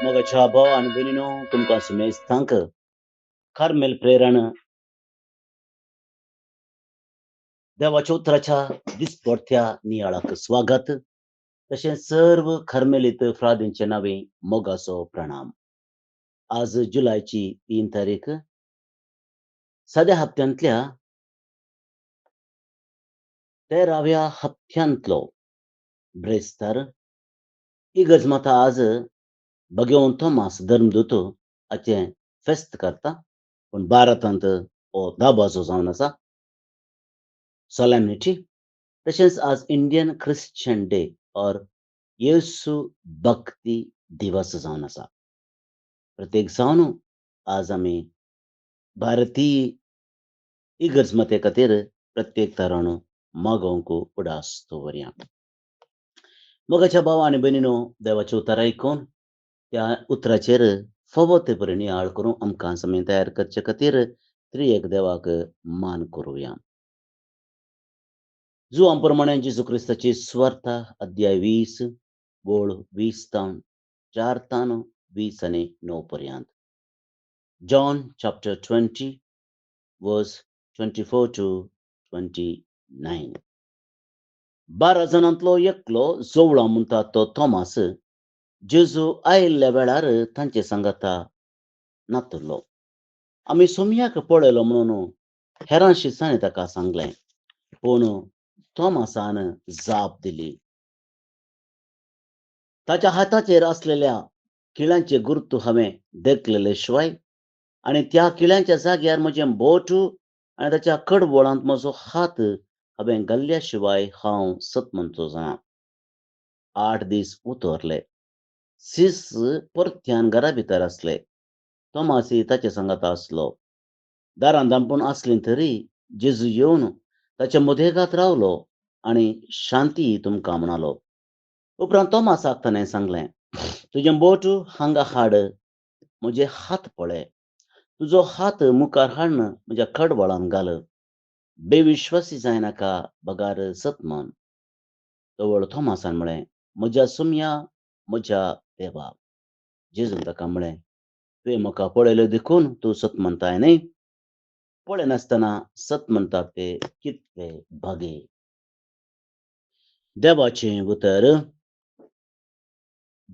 मोगाच्या भाव आणि भयणीनो तुमकां सुमेस्तांक कार्मेल प्रेरण देवाच्या उतराच्या दिसपडत्या नियाळाक स्वागत. तशेंच सर्व खर्मेलीत फ्रादींचे नावे मोगाचो प्रणाम. आज जुलैची 3 तारीख. सद्या हप्त्यांतल्या 13व्या हप्त्यांतलो ब्रेस्तार. ही गजमाता आज भगवंत थोमास धर्मदूत हाचें फेस्त करता. पूण भारतांत हो दाबाजो जावन आसा. सोलेमनिटी. तशेंच आज इंडियन क्रिश्चन डे और येसू भक्ती दिवस जावन आसा. प्रत्येक जावन आज आमी भारतीय इगर्जमते खातीर प्रत्येक तरान मागोवंक उडास दवरया. मोगाच्या भाव आनी भयणीनो देवाचें उतर आयकून त्या उतराचेर फोव तेपरी नियाळ करूं आमकां समें तयार करचे खातीर त्रिएक देवाक मान करुया. जुआं प्रमाणे जेजू क्रिस्ताची सुवार्ता अध्याय 20 बोळ 20 तावन 4 तान 20 आनी 9 पर्यंत. जॉन चॅप्टर 20 वर्स 24 to 29. 12 जाणांतलो एकलो जोवळा म्हणटा तो थोमास जेजू आयिल्ल्या वेळार तांचे सांगाता नातुरलो. आमी सोमयाक पळयलो म्हणून हेरांशी ताणें ताका सांगलें. पूण थोमासान जाप दिली. ताच्या हाताचेर असलेल्या किळ्यांचे गुर्तू हांवें देखलेले शिवाय आनी त्या किळ्यांच्या जाग्यार म्हजें बोट आनी ताच्या कडबोळांत म्हजो हात हांवें घाल्ल्या शिवाय हांव सतमंतो जाणा. 8 दीस उतरले. सीस परत्यान घरा भितर आसले. थोमासय ताचे सांगाता आसलो. दारां धांपून आसलीं तरी जेजू येवन ताच्या मदेगांत रावलो आनी शांती तुमकां म्हणालो. उपरांत थोमासाक ताणें सांगलें, तुजें बोट हांगा हाड, म्हजे हात पळय. तुजो हात मुखार हाडून म्हज्या कडबोळांत घाल. बेविश्वासी जायनाका, बगार सतमन. तवळ थोमासान म्हळें, म्हज्या सुमया, म्हज्या देवा. जेजून ताका म्हळें, तुवें म्हाका पळयलो देखून तूं सतमनताय न्ही? पळयनासतना सतमनतात ते कितले भागे. देवाचें उतर.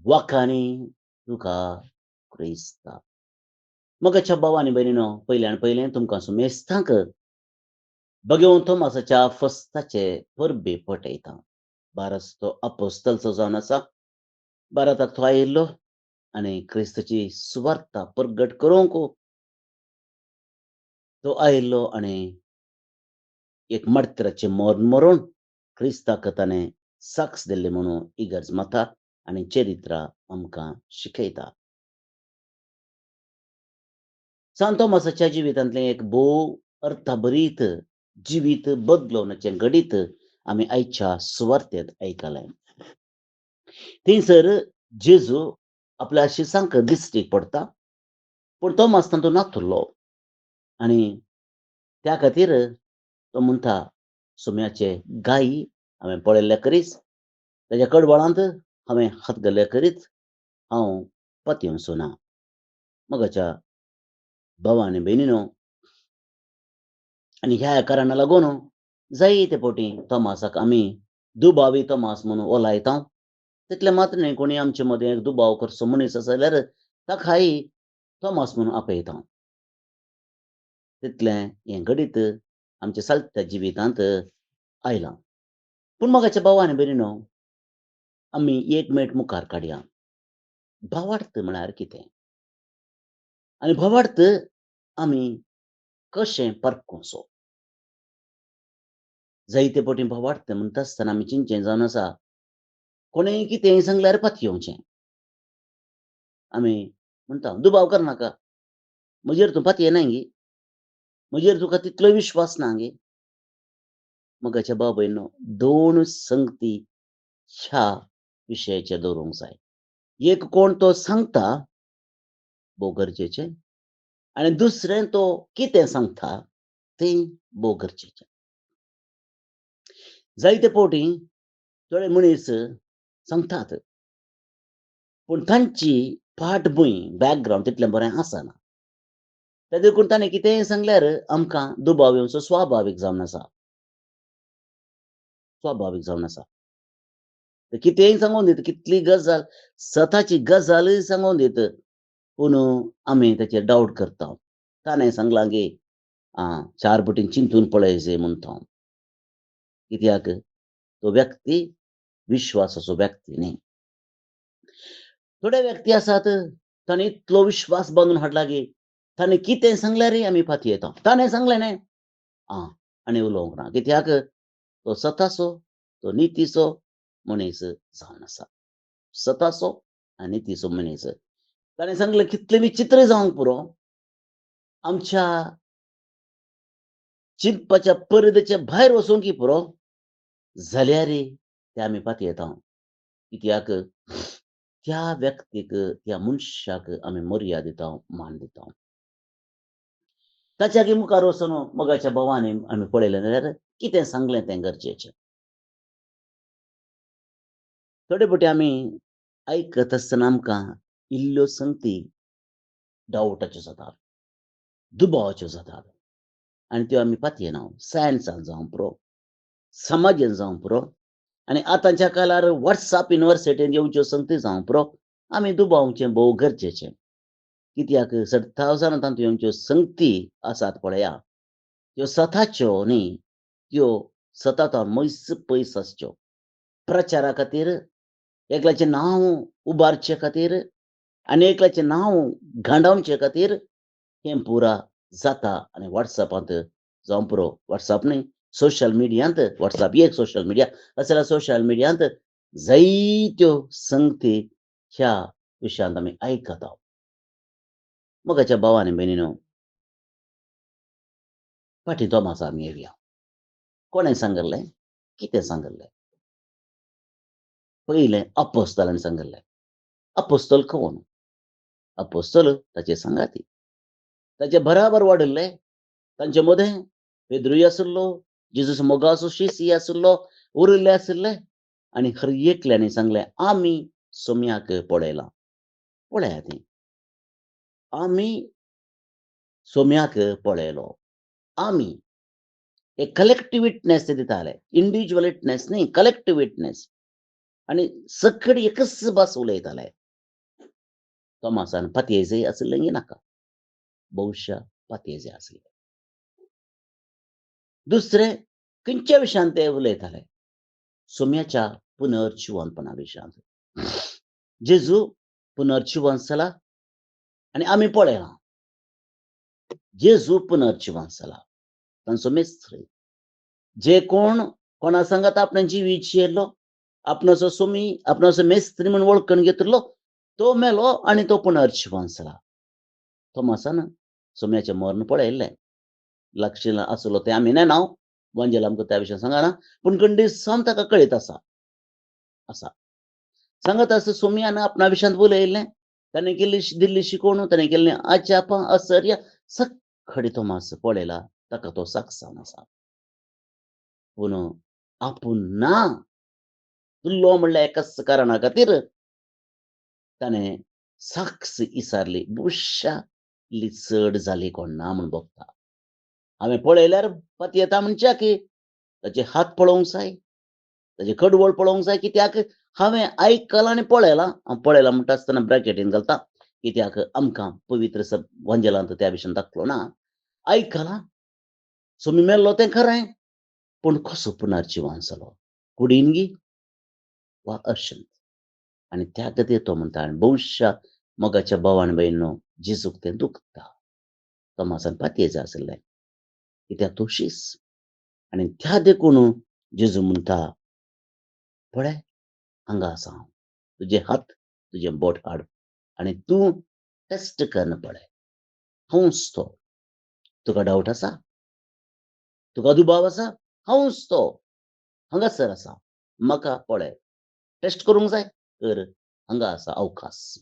वाखाणी तुका क्रिस्ता. मोगाच्या भाव आनी भयणीनो पयल्यान पयलें तुमकां सुमेस्तांक भगवंत थोमासाच्या फस्ताचे परबे पटयता. बारस तो अपोस्तलचो जावन आसा. भारताक तो आयिल्लो आनी क्रिस्ताची सुवार्ता प्रगट करूंक तो आयिल्लो आनी एक मार्तराचें मरण मरून क्रिस्ताक ताणें साक्ष दिल्ली म्हणून इगर्जमाता आनी चरित्रां आमकां शिकयता. सांत थोमासाच्या जिवितांतलें एक भोव अर्थभरीत जिवीत बदलोवनाचें घडीत आमी आयच्या सुवार्तेंत आयकलें. थंयसर जेजू आपल्या शिसांक दिश्टी पडटा. पूण थोमास तातूंत नातुरलो आनी त्या खातीर तो म्हणटा, सुम्याचे गायी हांवें पळयल्ल्या करीच, ताच्या कडबोळांत हांवें हात घाल्ल्या करीच हांव पत्योवचो ना. मोगाच्या भाव आनी भयणीनो, आनी ह्या कारणाक लागून जायते फावटी थोमासाक आमी दुबावी थोमास म्हणून ओलायता. तितलें मात्र न्ही, कोणी आमचे मदें दुबाव करचो मनीस आसा जाल्यार ताकाय थोमास म्हणून आपयता. तितलें हें घडीत आमच्या सालत्या जिवितांत आयलां. पूण मोगाच्या भाव आनी भयणीनो, आमी एक मिनट मुखार काडया. भावार्थ म्हळ्यार कितें? आनी भावार्थ आमी कशें परखुचो? जायते फावटी भावार्थ म्हणटा आसतना आमी चिंतचें जावन आसा, कोणेंय कितेंय सांगल्यार पत्योवचें. आमी म्हणटा, दुबाव करनाका. म्हजेर तूं पतयेनाय गे. म्हजेर तुका तितलो विश्वास ना गे. मोगाच्या भाव भयणीनो, 2 संगती ह्या विशयाचेर दवरूंक जाय. एक कोण तो सांगता, भोव गरजेचें. आनी दुसरें तो कितें सांगता तें भोव गरजेचें. जायते फावटी थोडे मनीस सांगतात, पूण तांची फाटभूंय बॅकग्रावंड तितलें बरें आसना. ते देखून ताणें कितेंय सांगल्यार आमकां दुबाव येवचो स्वाभावीक जावन आसा. स्वाभावीक जावन आसा. ते कितेंय सांगून दिता, कितली गजाल, स्वताची गजालय सांगून दिता. पूण आमी ताचेर डावट करता. ताणें सांगलां की चार पटीन चिंतून पळयचें म्हूण तो. कित्याक तो व्यक्ती विश्वासाचो व्यक्ती न्ही. थोडे व्यक्ती आसात, तांणी इतलो विश्वास बांदून हाडला की ताणें कितें सांगल्यारय आमी फाटी येता. ताणें सांगलें न्ही, आनी उलोवंक ना. कित्याक तो स्वताचो, तो नितीचो मनीस जावन आसा. स्वताचो आनी नितीचो मनीस. ताणें सांगलें कितलें विचित्र जावंक पुरो, आमच्या चिंतपाच्या परिधीच्या भायर वचूंकय पुरो, जाल्यारय ते आमी फाटी येता. कित्याक त्या व्यक्तीक, त्या मनशाक आमी मर्याद दिता, मान दिता. ताच्या मुखार वचून मोगाच्या भावांनी आमी पळयलें जाल्यार कितें सांगलें तें गरजेचें. थोडे फावटी आमी आयकत आसतना आमकां इल्ल्यो संगती डावटाच्यो जातात, दुबावाच्यो जातात. आनी त्यो आमी फाटी येना. सायन्सान जावं पुरो, समाजान जावं पुरो, आनी आतांच्या काळार WhatsApp युनिवर्सिटीन येवच्यो संगती जावं पुरो, आमी दुबावचें भोव गरजेचें. कित्याक 1000 तातूं येवच्यो संगती आसात पळया, त्यो स्वताच्यो न्ही, त्यो सततान मयस पयस आसच्यो. प्रचारा खातीर, एकल्याचें नांव उबारचे खातीर, आनी एकल्याचें नांव गांडावचे खातीर हें पुरा जाता. आनी WhatsApपांत जावं पुरो, WhatsApp न्ही, सोशल मिडियांत, WhatsApp ही एक सोशल मिडिया, जाल्यार सोशल मिडियांत जायत्यो संगती ह्या विशयांत आमी आयकता. मोगाच्या भाव आनी भयणीनो, फाटीं तोमासा आमी येवया. कोणें सांगलें? कितें सांगलें? पयलें अपोस्तलांनी सांगलें. अपोस्तल कोण? अपोस्तल ताचे संगाती. ताचे बराबर वाडिल्ले, तांचे मदें पेद्रूय आशिल्लो, जेजूचो मोगाचो शिश्य आशिल्लो, उरिल्ले आशिल्ले, आनी हर एकल्यानी सांगलें, आमी सोम्याक पळयलां. पळयात हें. आमी सोम्याक पळयलो. आमी. एक कलेक्टिव्ह विटनेस ते दिताले. इंडिव्हिज्युअल विटनेस न्ही, कलेक्टिव्ह विटनेस. आनी सकट एकच भास उलयताले. तोमासान पातयेजय आशिल्लें की नाका. भोवशा पातयेजय आशिल्लें. दुसरें खंयच्या विशयान ते उलयताले? सोम्याच्या पुनर्जिवनपणा विशयांत. जेजू पुनर्जिवन जाला आनी आमी पळयलां. जेजू पुनर्जिवन जाला. तांचो मेस्त्र. जे कोण कोणा सांगात आपणें जीव विचयलो, आपणाचो सोमी, आपणाचो मेस्त्री म्हूण वळखून घेतलो, तो मेलो आनी तो पुनर्जिवन जाला. तोमासान सोम्याचें मरण पळयल्लें. लक्षिल आसलो तें आमी नेनाव, वंजल आमकां त्या विशयान सांगना, पूण कंडिसान ताका कळीत आसा. सांगत आसता सोम्यान आपणा विशयांत उलयल्लें, ताणें दिल्ली शिकोवण, ताणें केल्लें आचापां, आश्चर्य सगळें तोमास पळयला. ताका तो साक्षान आसा. पूण आपूण ना तुल्लो म्हणल्या एकाच कारणा खातीर ताणें साक्ष इसारली. बुश्शा इल्ली चड जाली कोण ना म्हूण बगता. हांवें पळयल्यार पातयेता येता म्हणच्या की ताचे हात पळोवंक जाय, ताचे कडवळ पळोवंक जाय. कित्याक हांवें आयकलां आनी पळयलां. हांव पळयलां म्हणटा आसतना ब्रॅकेटीन घालता, कित्याक आमकां पवित्र वंजलांत त्या विशयान दाखलो ना. आयकलां, सोमी मेल्लो तें खरें, पूण कसो पुनर्जिवन जालो? कुडीन वा अशेंत. आनी त्या खातीर तो म्हणटा, आनी भोवशा मोगाच्या भाव आनी भयणीनो, जेजूक तें दुखता. तोमासान पातयेचें आशिल्लें. कित्याक तो शीस. आनी त्या देखून जेजू म्हणटा, पळय हांगा आसा हांव. तुजे हात, तुजें बोट हाड आनी तूं टेस्ट करन पळय. हांवूच तो. तुका डावट आसा? तुका दुबाव आसा? हांवूच तो. हांगासर आसा. म्हाका पळय. टेस्ट करूंक जाय? कर. हांगा आसा अवकाश.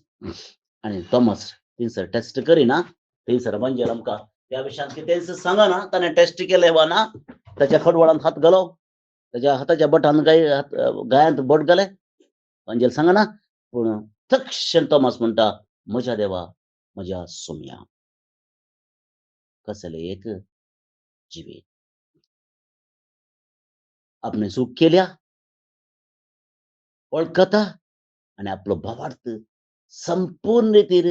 आनी तोमास थंयसर टेस्ट करिना. थंयसर वंजल आमकां त्या विशयान कितेंच सांगना. ताणें टेस्ट केलें वा ना, ताच्या कडवळांत हात घालो, ताच्या हाताच्या बोटांत गायांत बोट घालें, वंजल सांगना. पूण तक्षण तोमास म्हणटा, म्हज्या देवा, म्हज्या सोम्या. कसले एक जिवीत. आपणे चूक केल्या, वळखता आनी आपलो भावार्थ संपूर्ण रितीन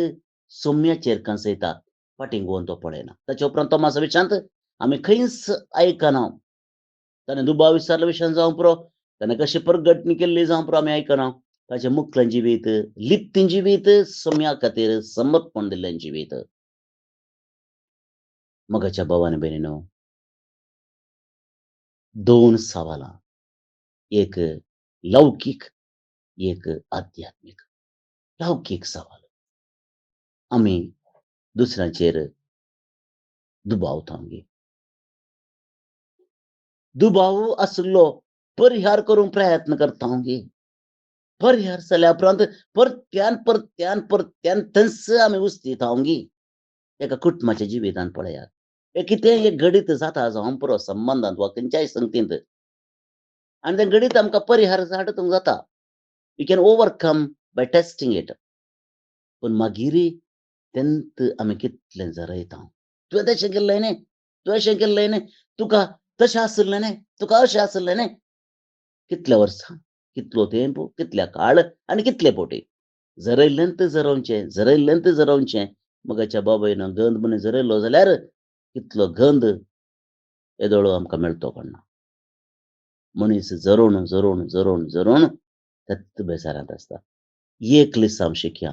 सोम्याचेर कंसयता. फाटीं तो पळयना. ताचे उपरांत तोमासा विशांत आमी खंयच आयकना. ताणें दुबाव विचारल्या विशयान जावं पुरो, ताणें कशी प्रगटणी केल्ली जावं पुरो आमी आयकना. ताचें मुखलें जिवीत, लिप्त जिवीत, सोम्या खातीर समर्पण दिल्लें जिवीत. मोगाच्या भाव आनी भयणीनो, 2 सवालां. एक लौकीक, एक आध्यात्मीक. लौकीक सवाल. आमी दुसऱ्यांचेर दुबाव थांबी. दुबाव आसलो परिहार करूंक प्रयत्न करता गे. परिहार जाल्या उपरांत परत्यान थंयच आमी उस्तीत गे. एका कुटुंबाच्या जिवितांत पळयात. हे कितेंय एक घडीत जाता जावं पुरो संबंदांत वा खंयच्याय संगतींत. आनी तें घडीत आमकां परिहार हाडूंक जाता. We can overcome by testing it. पूण मागीर तेंत आमी कितलें जरयता. तुवें तशें केल्लें न्ही, तुवें अशें केल्लें न्ही, तुका तशें आसलें न्ही, तुका अशें आसलें न्ही. कितल्या वर्सां, कितलो तेंप, कितल्या काळ आनी कितले पोटी. जरयल्ल्यांत जरोवचें. मोगाच्या बाबयनो, गंध म्हूण जरयलो जाल्यार कितलो गंध येदोळो आमकां मेळटो कळना. मनीस जरोवन तेत बेजारांत आसता. एक लिसांव शिकया,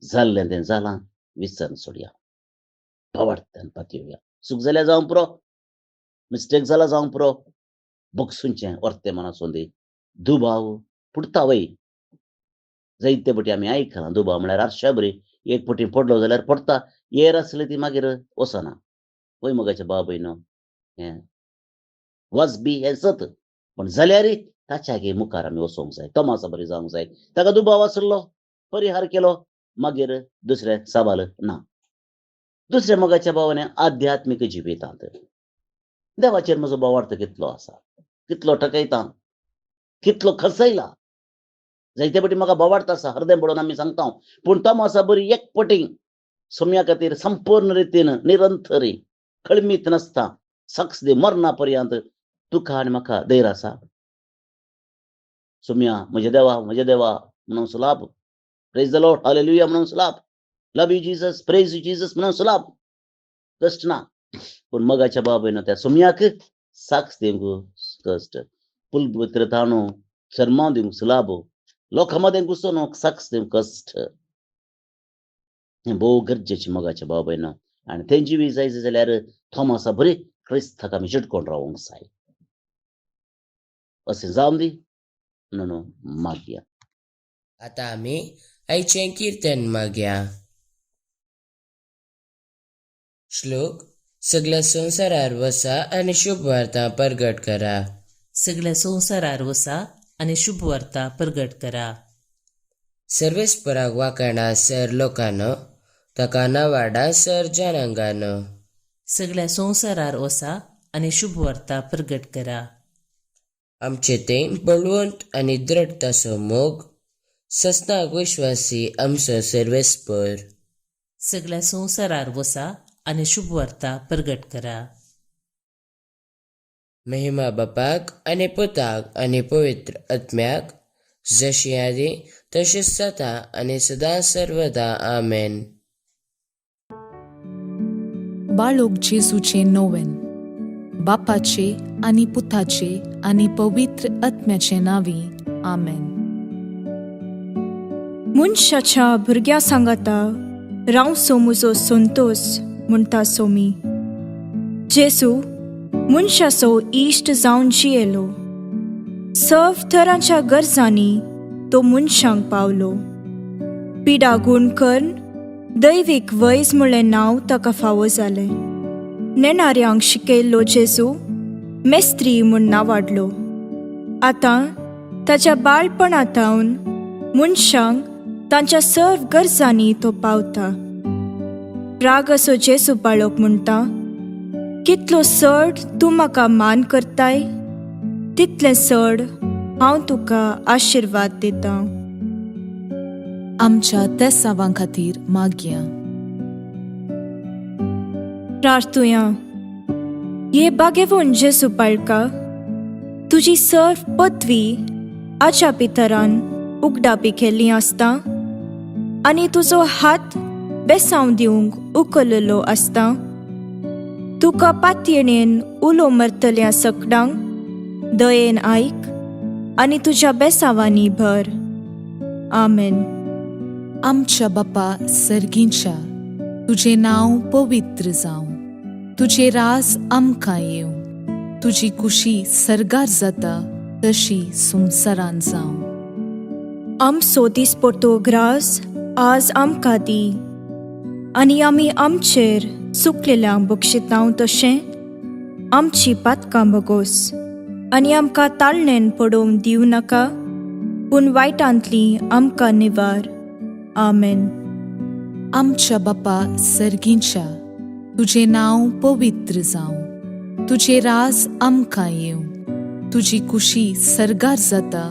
जाल्लें तें जालां, विसरून सोडया. भावार्थान पातयेवया. चूक जाल्या जावं पुरो, मिस्टेक जाला जावं पुरो, बोगसूंचें वर्ते मनासून दी. दुबाव पुडता वय. जायते फावटी आमी आयकलां दुबाव म्हळ्यार आरशा बरी. एक फावटी पडलो जाल्यार पडटा, येर आसली ती मागीर वचना. वय मोगाच्या भाव भयणो, हें वाजबी हें सत. पण जाल्यार ताच्यागे मुखार आमी वचोंक जाय. तोमासा बरी जावंक जाय. ताका दुबाव आसलो, परिहार केलो, मागीर दुसरे सवाल ना. दुसऱ्या मोगाच्या भावान आध्यात्मीक जिवितांत देवाचेर म्हजो भावार्थ कितलो आसा, कितलो ठकयता, कितलो खसयला. जायते फावटी म्हाका भावार्थ आसा, हृदय बडोवन आमी सांगता. पूण तोमासा बरी एकपटी सोम्या खातीर संपूर्ण रितीन निरंतरी खळमीत नासता. सक्स दी मरणा पर्यंत तुका आनी म्हाका धैर्य आसा. सोम्या, म्हजे देवा म्हणून सुलाप. प्रेज द लॉर्ड, हालेलुया म्हणून सुलाप. Love you Jesus, praise you Jesus म्हणून सुलाप. कष्ट ना. पूण मोगाच्या भाव भयणो, त्या सोम्याक साक्ष दिवंक कश्ट. पुलपवित्र ताणू शर्माव दिवंक सुलाभ. लोकांमध्ये घुसोवन साक्ष दिवंक कश्ट. हें भोव गरजेचें मोगाच्या भाव भयणो. आनी तें जिवी जाय जाल्यार थोमासा बरी क्रिस्ताक आमी चिटकोवन रावूंक जाय. अशें जावं दी म्हणून मागया. आता आमी आयचें किर्तन मागया. श्लोक. सगळ्या संवसारार वसा आनी शुभ वार्ता प्रगट करा. सगळ्या संवसारार वसा आनी शुभ वार्ता प्रगट करा. सर्वेस्पराक वाखाणा सर लोकांनो, ताका नावाडा सर जनांगानो. सगळ्या संवसारार वसा आनी शुभ वार्ता प्रगट करा. आमचे तें बळवंत आनी दृढताचो मोग, सस्नाक विश्वासी आमचो सर्वेस्पर. सगळ्या संवसारार वसा आनी शुभ वार्ता प्रगट करा. महिमा बापाक आनी पुताक आनी पवित्र आत्म्याक, जशी आदी तशीच जाता आनी सदां सर्वदा आमेन. बाळोक जेजूचे नोवेन. बापाचे आनी पुताचे आनी पवित्र आत्म्याचे नांवी आमेन. मनशाच्या भुरग्या सांगाता रावचो म्हजो संतोष म्हणटा सोमी. जेजू मनशाचो इश्ट जावन जियेलो. सर्व तरांच्या गरजांनी तो मनशांक पावलो. पिडा गूण करून दैवीक वैज म्हणलें नांव ताका फावो जालें. नेणाऱ्यांक शिकयल्लो जेजू मेस्त्री म्हूण नांवाडलो. आतां ताच्या बाळपणांतावन मनशांक तांच्या सर्व गरजांनी तो पावता. राग असो जेजू बाळोक म्हणटा, कितलो चड तूं म्हाका मान करताय, तितलें चड हांव तुका आशिर्वाद दितां. आमच्या तेसावां खातीर मागया. प्रार्थुया. ये बागेवून जेसू पाळका, तुजी सर्व पदवी आच्या पितरान उगडापी केल्ली आसता आनी तुजो हात बेसांव दिवंक उखललो आसता. तुका पातयेणेन उलो मरतल्या सकडांक दयेन आयक आनी तुज्या बेसावांनी भर. आमेन. आमच्या बापा सर्गींच्या, तुझे नांव पवित्र जावं, तुझे रास आमकां येवं, तुजी कुशी सरगार जाता तशी संवसारान जावं. आमचो दिसपडटो ग्रास आज आमकां दी, आनी आमी आमचेर चुकलेल्यांक बक्षितांव तशें आमची पातकां बगोस, आनी आमकां ताळणेन पडोवंक दिवं नाका, पूण वायटांतली आमकां निवार. आमेन. आमच्या बापा सर्गींच्या, तुझे नांव पवित्र जावं, तुझे रास आमकां येवं, तुजी कुशी सरगार जाता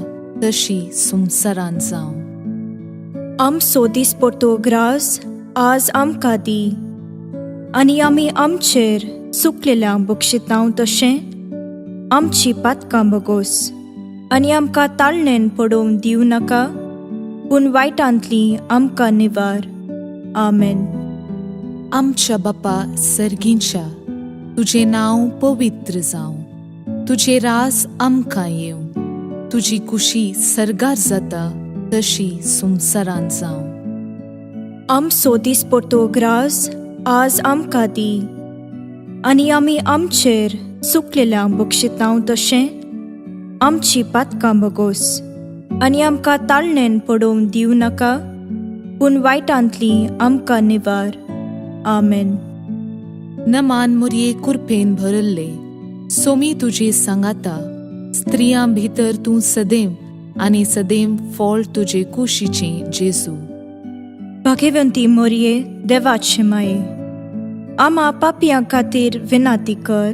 तशी संवसारान जावं. आमचो दिसपडटो ग्रास आज आमकां दी, आनी आमी आमचेर चुकलेल्यांक बक्षितांव तशें आमची पातकां बगोस, आनी आमकां ताळणेन पडोवंक दिवं नाका, पूण वायटांतली आमकां निवार. आमेन. आमच्या बापा सर्गींच्या, तुझे नांव पवित्र जावं, तुझे रास आमकां येवं, तुजी कुशी सरगार जाता तशी संवसारान जावं. आमचो दिसपडटो ग्रास आज आमकां दी, आनी आमी आमचेर चुकलेल्यांक बक्षितांव तशें आमची पातकां बगोस, आनी आमकां ताळणेन पडोवंक दिवं नाका, पूण वायटांतली आमकां निवार. आमेन. नमान मुरये कुरपेन भरल्ले, सोमी तुजे सांगाता, स्त्रियां भितर तूं सदैव आनी सदैव फळ तुजे कुशीचें जेजू. भाग्यवंती मोरये, देवाचे माये, आम्हा पापियां खातीर विनाती कर,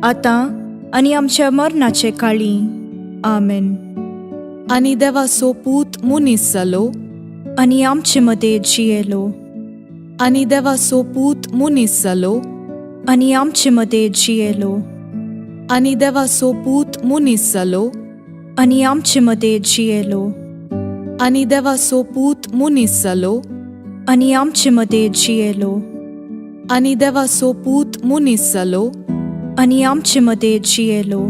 आतां आनी आमच्या मरणाचे काळी. आमेन. आनी देवाचो पूत मुनीस जालो, आनी आमचे मदें जियेलो. आनी देवाचो पूत मुनीस जालो, आनी आमचे मदें जियेलो. आनी देवाचो पूत मुनीस जालो, आनी आमचे मदें जियेलो. आनी देवाचो पूत मुनीस जालो, आनी आमचे मदें जियेलो. आनी देवाचो पूत मुनीस जालो, आनी आमचे मदें जियेलो.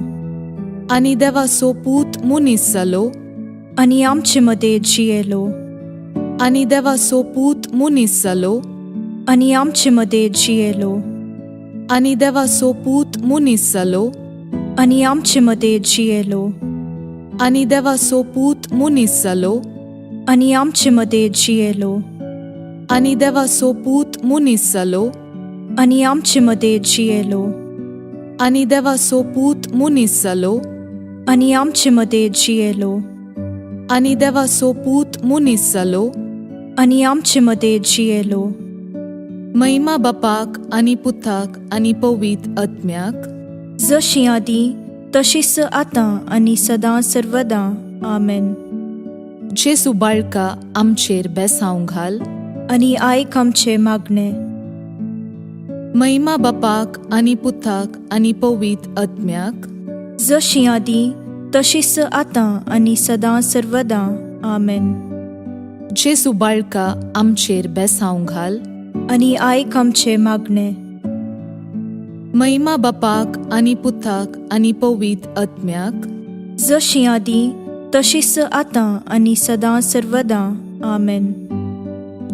आनी देवाचो पूत मुनीस जालो, आनी आमचे मदें जियेलो. आनी देवाचो पूत मुनीस जालो, आनी आमचे मदें जियेलो. आनी देवाचो पूत मुनीस जालो, आनी आमचे मदें जियेलो. आनी देवाचो पूत मुनीस जालो, आनी आमचे मदें जियेलो. आनी देवाचो पूत मुनीस जालो, आनी आमचे मदें जियेलो. आनी देवाचो पूत मुनीस जालो, आनी आमचे मदें जियेलो. आनी देवाचो पूत मुनीस जालो, आनी आमचे मदें जियेलो. महिमा बापाक आनी पुताक आनी पवित्र आत्म्याक, जशी आदी तशीच आतां आनी सदां सर्वदां. आमेन. जेजू बाळका आमचेर बेसांव घाल, आनी आयक आमचे मागणे. महिमा बापाक आनी पुताक आनी पवित्र आत्म्याक, जशी आदी तशीच आतां आनी सदां सर्वदां. आमेन. जेजू बाळका आमचेर बेसांव घाल, आनी आयक आमचे मागणे. महिमा बापाक आनी पुताक आनी पवित्र आत्म्याक, जशी आदी तशीच आतां आनी सदां सर्वदां. आमेन.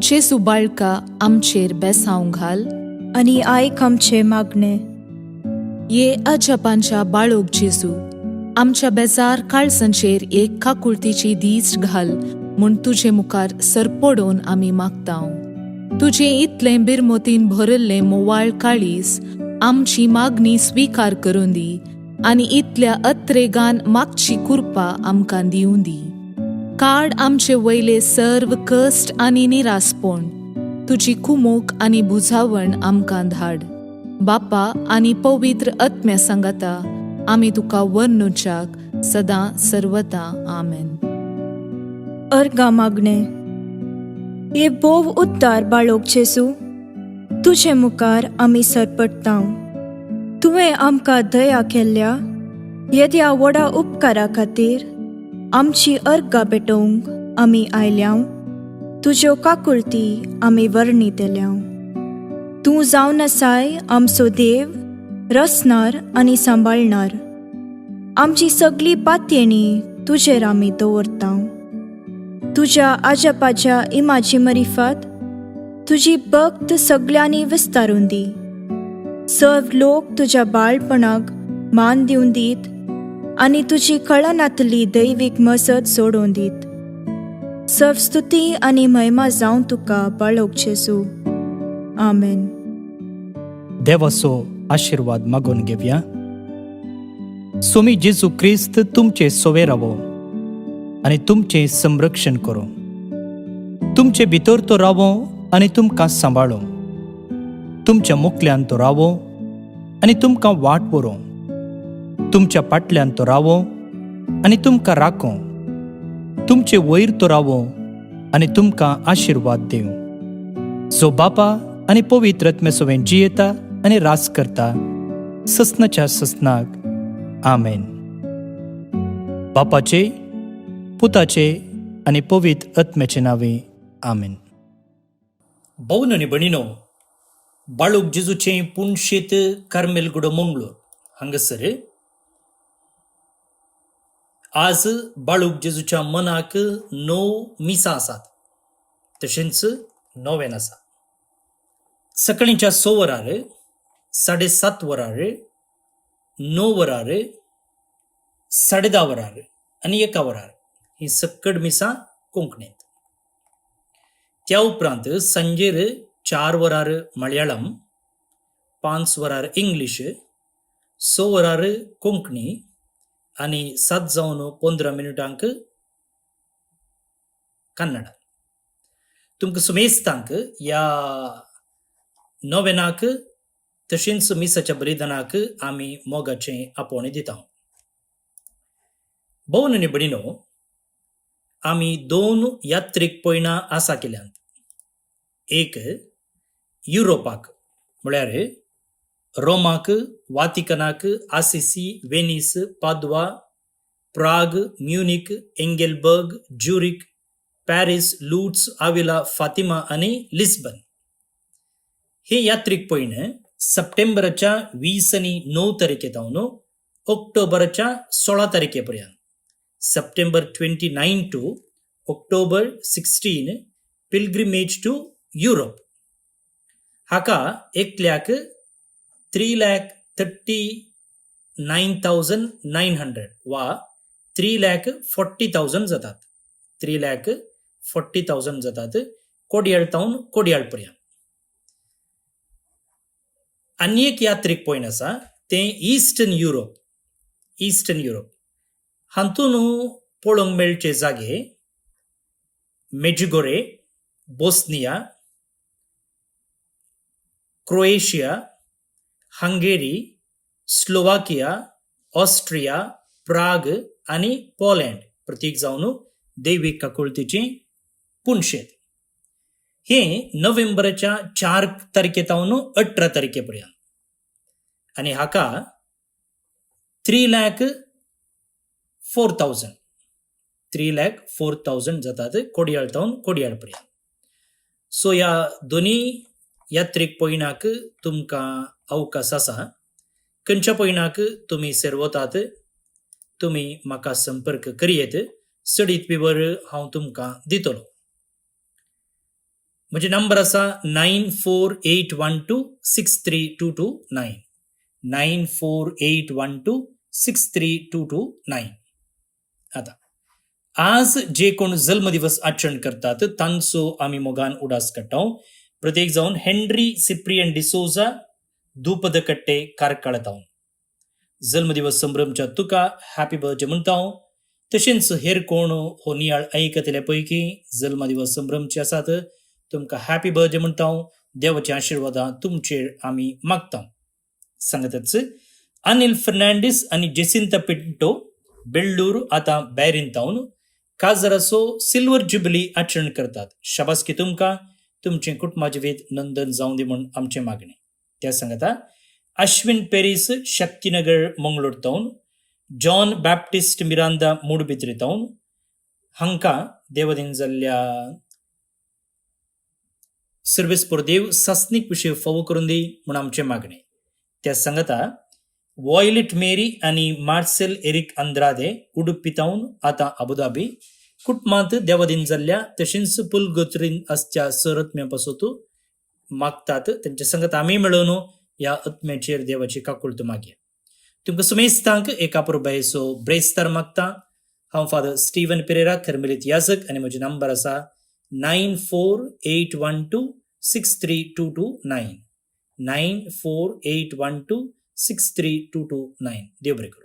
जेजू बाळका आमचेर बेसांव घाल, आनी आयक आमचे मागणे. ये अजपांच्या बाळोक जेजू, आमच्या बेजार काळजांचेर एक काकुळतीची दीस घाल म्हूण तुजे मुखार सरपडोवन आमी मागतांव. तुजे इतले बिरमोतीन भरल्ले मोवाळ काळीस आमची मागणी स्वीकार करून दी, आनी इतल्या अत्रेगान मागची कृपा आमकां दिवं दी. काड आमचे वयले सर्व कश्ट आनी निरासपण, तुजी कुमोक आनी बुजावण आमकां धाड. बापा आनी पवित्र आत्म्या सांगाता आमी तुका वर्णुच्याक सदां सर्वदा. आमेन. अर्गा मागणे. ये बोव उद्दार बाळोक जेजू, तुजे मुखार आमी सरपडटाव. तुवें आमकां दया केल्ल्या येद्या व्हडा उपकारा खातीर आमची अर्गां भेटोवंक आमी आयल्याव. तुज्यो काकुळटी आमी वर्णी देल्याव. तूं जावन आसाय आमचो देव, रचणार आनी सांबाळणार. आमची सगळी पातयेणी तुजेर आमी दवरताव. तुज्या आजापाच्या इमाची मरिफत तुजी भक्त सगळ्यांनी विस्तारून दी. सर्व लोक तुज्या बाळपणाक मान दिवन दीत आनी तुजी कळनातली दैवीक मजत सोडून दीत. सर्व स्तुती आनी महिमा जावं तुका बाळोक जेजू. आमेन. देवाचो आशीर्वाद मागून घेवया. स्वामी जेजू क्रिस्त तुमचे सोवे रावो आनी तुमचे संरक्षण करो. तुमचे भितर तो रावो आनी तुमकां सांबाळो. तुमच्या मुखल्यान तो रावो आनी तुमकां वाट व्हरो. तुमच्या फाटल्यान तो रावो आनी तुमकां राखो. तुमचे वयर तो रावो आनी तुमकां आशीर्वाद दिव. जो बापा आनी पवित्र आत्म्यासोबत जियेता आनी रास करता ससनाच्या ससनाक. आमेन. बापाचे, पुताचे आनी पवित्र आत्म्याचे नावे. आमेन. भौन आनी भणीनो, बाळोक जेजूचे पुणशेत कार्मेलगुडो मंगळूर हांगासर आज बाळोक जेजूच्या मनाक 9 मिसां आसात. तशेंच नोवेन आसा. सकाळींच्या 6 वरार, 7:30 वरार, 9 वरार, 10:30 वरार आनी 1 वरार ही सक्कड मिसां कोंकणींत. त्या उपरांत सांजेर 4 वरार मलयाळम, 5 वरार इंग्लीश, 6 वरार कोंकणी आनी 7:15 कन्नड. तुमकां सुमेस्तांक ह्या नोवेनाक तशेंच मिसाच्या बलिदानाक आमी मोगाचें आपोवणें दिता. भौन आनी भणीनो, आमी 2 यात्रेक पयणां आसा केल्यांत. एक युरोपाक म्हळ्यार रोमाक, वातिकनाक, Assisi, Venice, Padua, Prague, Munich, Engelberg, Zurich, Paris, Lourdes, Avila, Fatima आनी लिस्बन. हे यात्रेक पयण सप्टेंबराच्या 20 आनी 9 तारखेतावन ऑक्टोबराच्या 16 तारखेपर्यंत. September 29 to October 16 pilgrimage to Europe. हाका एकल्याक 3,39,900 वा 3,40,000 जातात. 3,40,000 जातात कोडयाळतावन कोडयाळ पर्यंत. आनी एक यात्रेक पॉयंट आसा तें इस्टर्न युरोप. हातून पळोवंक मेळचे जागे Medjugorje, Bosnia, Croatia, Hungary, Slovakia, Austria, Prague आनी पोलंड प्रतीक जावन दैवीक काकुळतीची पुणशेत. हे नोव्हेंबराच्या 4 तारखेतावन 18 तारखेपर्यंत. आनी हाका 3,04,000 जातात कोडयाळतावन कोडयाळ पर्यंत. सो ह्या दोनी यात्रेक पयणाक तुमकां अवकाश आसा. खंयच्या पयणाक तुमी सेरवतात तुमी म्हाका संपर्क करियेत. चडीत विवर हांव तुमकां दितलो. म्हजे नंबर आसा 9481263229. 9481263229. आता आज जे कोण जल्मदिवस आचरण करतात तांचो आमी मोगान उडास काडटाव. प्रत्येक जावन हेनरी सिप्रियन डिसोजा, धूपदकट्टे, कारकाळतावन. जल्मदिवस संभ्रमच्या तुका हॅपी बर्थडे म्हणटाव. तशेंच हेर कोण हो नियाळ ऐकतल्या पैकी जल्मदिवस संभ्रमचे आसात तुमकां हॅपी बर्थडे म्हणटाव. देवाचे आशिर्वादा तुमचेर आमी मागताव. सांगतच अनिल फर्नांडीस आनी जेसिंता पिंटो बेल्लूर आतां बॅरिन तावन काल जरासो सिल्वर जुबिली आचरण करतात. शाबासकी तुमकां, तुमचे कुटुंबाचे वेद नंदन जावं दी म्हूण आमचे मागणे. त्या सांगता अश्विन पेरीस शक्तीनगर मंगळूर तावन, जॉन बॅप्टिस्ट मिरांदा मूडबिद्री तावन हांकां देवदीन जाल्ल्या सर्वेस पर देव सासणीक विशय फावो करून दी म्हूण आमचे मागणे. त्या सांगता वॉयलेट मेरी आनी मार्सेल एरिक अंद्रादे उडुपी तावन आतां अबुधाबी कुटुंबांत देवदीन जाल्ल्या तशेंच पुलगोत्रीन आसच्या सरत्म्या पासोतू मागतात. त्यांच्या संगत आमी मेळून ह्या आत्म्याचेर देवाची काकुळत मागया. तुमकां सुमेस्तांक एका पुरबायेचो ब्रेस्तार मागता. हांव फादर स्टीवन पेरेरा कर्मेलीत याजक आनी म्हजो नंबर आसा 9481263229 9481263229. देव बरें करूं.